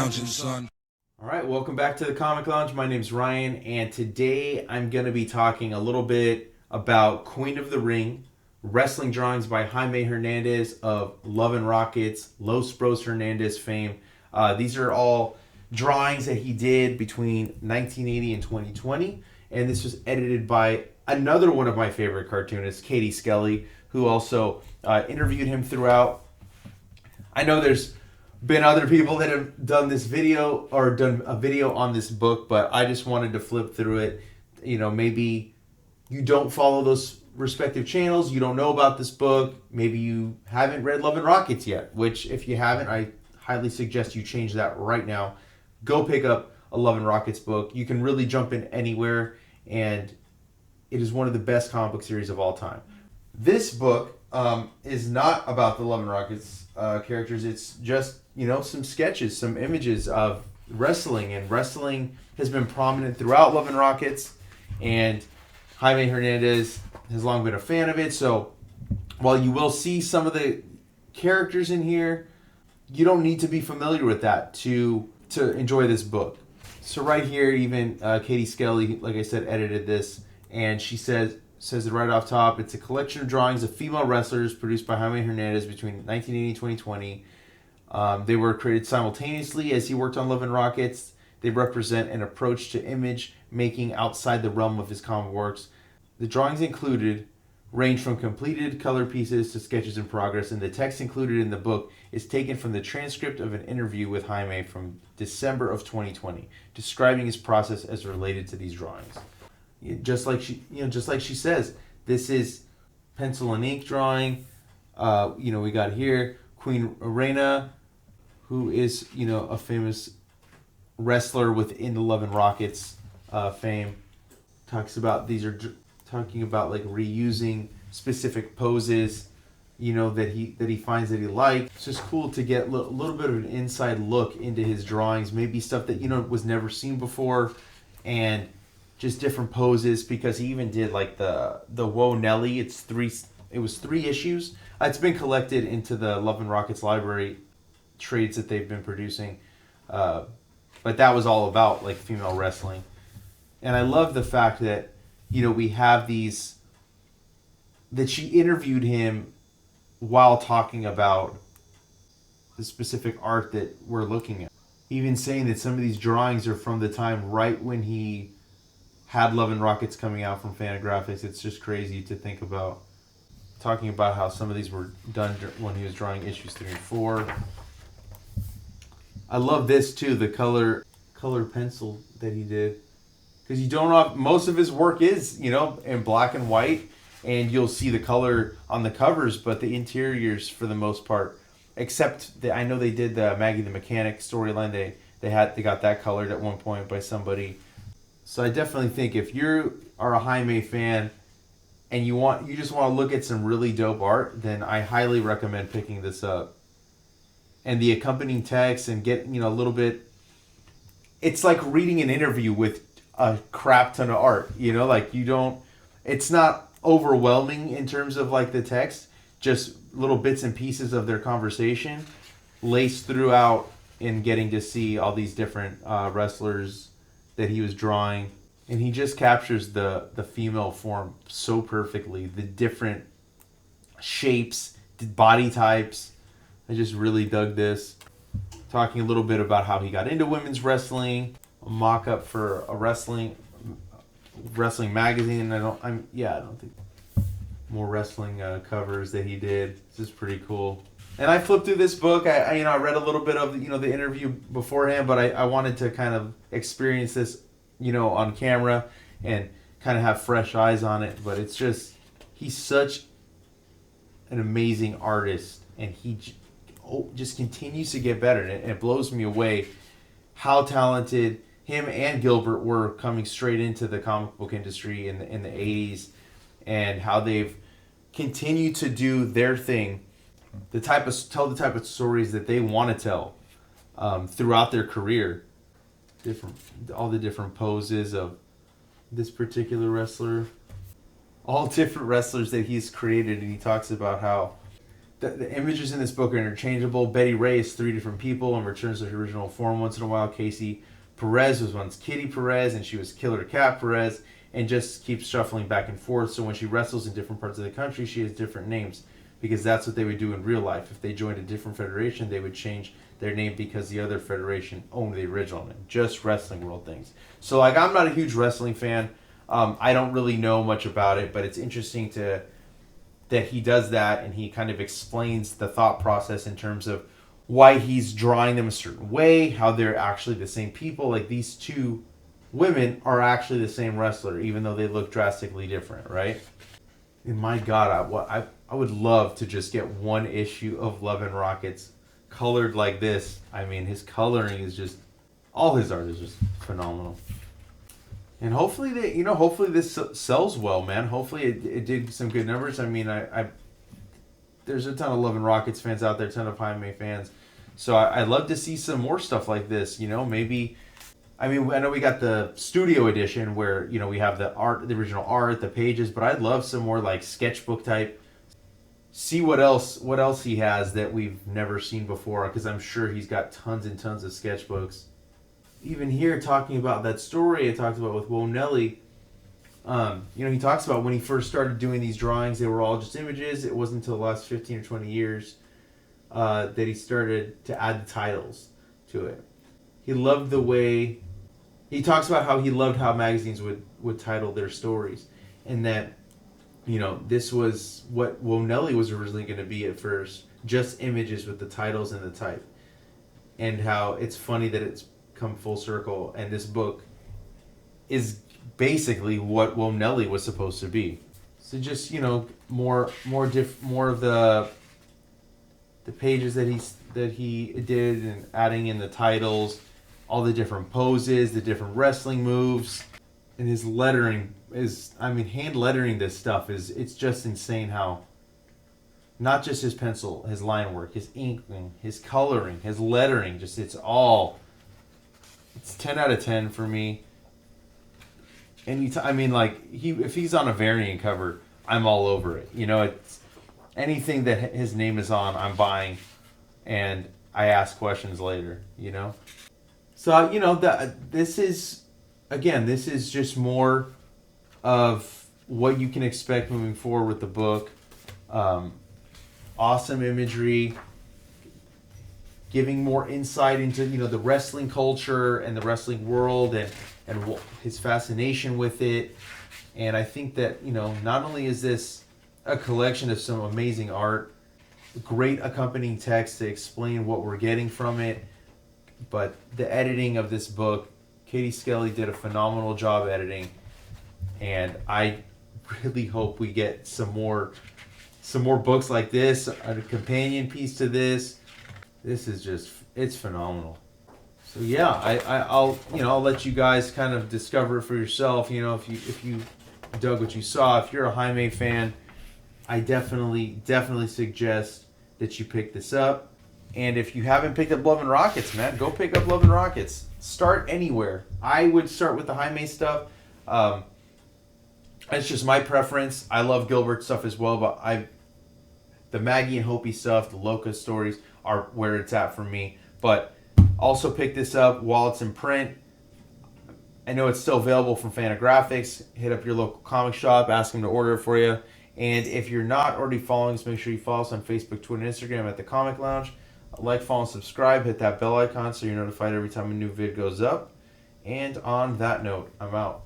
lounging, son. All right, welcome back to the Comic Lounge. My name's Ryan, and today I'm going to be talking a little bit about Queen of the Ring, wrestling drawings by Jaime Hernandez of Love and Rockets, Los Bros Hernandez fame. These are all drawings that he did between 1980 and 2020, and this was edited by another one of my favorite cartoonists, Katie Skelly, who also interviewed him throughout. I know there's been other people that have done this video or done a video on this book, but I just wanted to flip through it. You know, maybe you don't follow those respective channels, you don't know about this book, maybe you haven't read Love and Rockets yet, which if you haven't, I highly suggest you change that right now. Go pick up a Love and Rockets book. You can really jump in anywhere, and it is one of the best comic book series of all time. This book is not about the Love and Rockets characters. It's just, you know, some sketches, some images of wrestling, and wrestling has been prominent throughout Love and Rockets, and Jaime Hernandez has long been a fan of it. So while you will see some of the characters in here, you don't need to be familiar with that to enjoy this book. So right here, even Katie Skelly, like I said, edited this, and she says it right off top. It's a collection of drawings of female wrestlers produced by Jaime Hernandez between 1980 and 2020. They were created simultaneously as he worked on Love and Rockets. They represent an approach to image making outside the realm of his comic works. The drawings included range from completed color pieces to sketches in progress, and the text included in the book is taken from the transcript of an interview with Jaime from December of 2020, describing his process as related to these drawings. Just like she says, this is pencil and ink drawing. We got here Queen Reina, who is, a famous wrestler within the Love and Rockets fame. Talking about like reusing specific poses, that he finds that he likes. It's just cool to get a little bit of an inside look into his drawings, maybe stuff that was never seen before, and just different poses, because he even did like the Whoa Nelly. It was 3 issues. It's been collected into the Love and Rockets library trades that they've been producing, but that was all about like female wrestling. And I love the fact that we have these, that she interviewed him while talking about the specific art that we're looking at, even saying that some of these drawings are from the time right when he had Love and Rockets coming out from Fantagraphics. It's just crazy to think about, talking about how some of these were done when he was drawing issues 3 and 4. I love this too, the color pencil that he did, because you don't know, most of his work is in black and white, and you'll see the color on the covers, but the interiors for the most part, except I know they did the Maggie the Mechanic storyline, they got that colored at one point by somebody. So I definitely think if you are a Jaime fan and you just want to look at some really dope art, then I highly recommend picking this up. And the accompanying text, and get a little bit, it's like reading an interview with a crap ton of art, it's not overwhelming in terms of like the text, just little bits and pieces of their conversation laced throughout, in getting to see all these different wrestlers that he was drawing. And he just captures the female form so perfectly, the different shapes, the body types. I just really dug this. Talking a little bit about how he got into women's wrestling, a mock-up for a wrestling magazine. I don't think more wrestling covers that he did. This is pretty cool. And I flipped through this book. I read a little bit of the interview beforehand, but I wanted to kind of experience this on camera and kind of have fresh eyes on it. But it's just, he's such an amazing artist, and he just continues to get better, and it blows me away how talented him and Gilbert were coming straight into the comic book industry in the 80s, and how they've continued to do their thing, tell the type of stories that they want to tell throughout their career. All the different poses of this particular wrestler, all different wrestlers that he's created, and he talks about how The images in this book are interchangeable. Betty Ray is 3 different people and returns to her original form once in a while. Casey Perez was once Kitty Perez, and she was Killer Cat Perez, and just keeps shuffling back and forth. So when she wrestles in different parts of the country, she has different names, because that's what they would do in real life. If they joined a different federation, they would change their name because the other federation owned the original name. Just wrestling world things. So like, I'm not a huge wrestling fan. I don't really know much about it, but it's interesting that he does that, and he kind of explains the thought process in terms of why he's drawing them a certain way, how they're actually the same people. Like, these 2 women are actually the same wrestler, even though they look drastically different, right? And my God, I would love to just get 1 issue of Love and Rockets colored like this. I mean, his coloring is just, all his art is just phenomenal. And hopefully hopefully this sells well, man. Hopefully it did some good numbers. I mean, I there's a ton of Love and Rockets fans out there, a ton of Jaime fans. So I'd love to see some more stuff like this, maybe. I mean, I know we got the studio edition where, we have the art, the original art, the pages, but I'd love some more like sketchbook type. See what else he has that we've never seen before, because I'm sure he's got tons and tons of sketchbooks. Even here, talking about that story I talked about with Whoa Nelly, he talks about when he first started doing these drawings, they were all just images. It wasn't until the last 15 or 20 years that he started to add the titles to it. He loved the way, he talks about how he loved how magazines would title their stories, and that, this was what Whoa Nelly was originally going to be at first, just images with the titles and the type, and how it's funny that it's come full circle, and this book is basically what Whoa Nelly was supposed to be. So just more of the pages that he did, and adding in the titles, all the different poses, the different wrestling moves, and his lettering is, hand lettering this stuff it's just insane how not just his pencil, his line work, his inking, his coloring, his lettering, just it's 10 out of 10 for me. If he's on a variant cover, I'm all over it. It's anything that his name is on, I'm buying, and I ask questions later. So this is just more of what you can expect moving forward with the book. Awesome imagery, giving more insight into the wrestling culture and the wrestling world, and his fascination with it. And I think that not only is this a collection of some amazing art, great accompanying text to explain what we're getting from it, but the editing of this book, Katie Skelly did a phenomenal job editing, and I really hope we get some more books like this, a companion piece to this. This is just, it's phenomenal. So yeah, I'll let you guys kind of discover it for yourself. If you dug what you saw, if you're a Jaime fan, I definitely suggest that you pick this up. And if you haven't picked up Love and Rockets, man, go pick up Love and Rockets. Start anywhere. I would start with the Jaime stuff. It's just my preference. I love Gilbert stuff as well, but the Maggie and Hopi stuff, the Locust stories are where it's at for me. But also pick this up while it's in print. I know it's still available from Fantagraphics. Hit up your local comic shop, ask them to order it for you. And if you're not already following us, make sure you follow us on Facebook, Twitter, and Instagram at The Comic Lounge. Like, follow, and subscribe. Hit that bell icon so you're notified every time a new vid goes up. And on that note, I'm out.